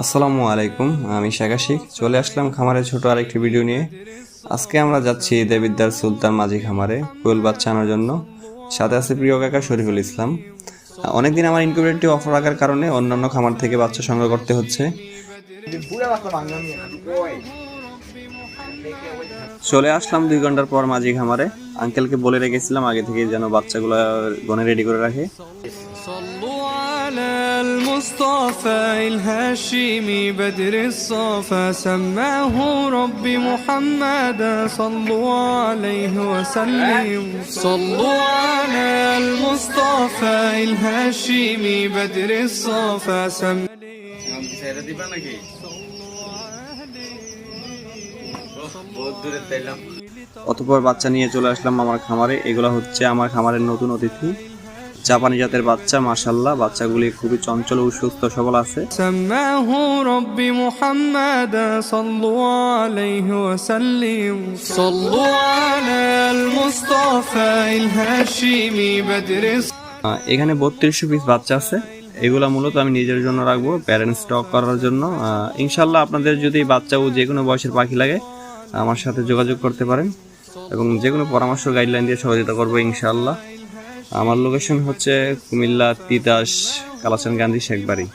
আসসালামু আলাইকুম, আমি শাকাশিক চলে আসলাম খামারে ছোট আরেকটি ভিডিও নিয়ে। আজকে আমরা যাচ্ছি দেবিদ্দার সুলতান মাঝি খামারে কোয়েল বাচ্চা আনার জন্য। সাথে আছে প্রিয় কাকা শরীফুল ইসলাম। অনেকদিন আমার ইনকিউবেটরটি অফ রাখার কারণে অন্যান্য খামার থেকে বাচ্চা সংগ্রহ করতে হচ্ছে। চলে আসলাম 2 ঘন্টার পর মাঝি খামারে। আঙ্কেলকে বলে রেখেছিলাম আগে থেকে যেন বাচ্চাগুলো গনে রেডি করে রাখে। المصطفى الهاشمي بدر الصفا سماه ربي محمدا صلوا عليه وسلم صلوا على المصطفى الهاشمي بدر الصفا অতঃপর বাচ্চা নিয়ে চলে আসলাম আমার খামারে। এগুলো হচ্ছে আমার খামারের নতুন অতিথি, জাপানি জাতের বাচ্চা। মাশাআল্লাহ, বাচ্চাগুলি খুবই চঞ্চল ও সুস্থ সবল আছে। سماه ربي محمدا صلوا عليه وسلم صلوا على المصطفى الهاشمي بدر এখানে 3200 পিস বাচ্চা আছে। এগুলা মূলত আমি নিজের জন্য রাখবো, প্যারেন্ট স্টক করার জন্য। ইনশাআল্লাহ আপনাদের যদি বাচ্চা ও যে কোনো বয়সের পাখি লাগে আমার সাথে যোগাযোগ করতে পারেন এবং যে কোনো পরামর্শ গাইডলাইন দিয়ে সহযোগিতা করবো ইনশাআল্লাহ। আমার লোকেশন হচ্ছে কুমিল্লা তিতাস কালাচান গান্ধী শেখবাড়ি।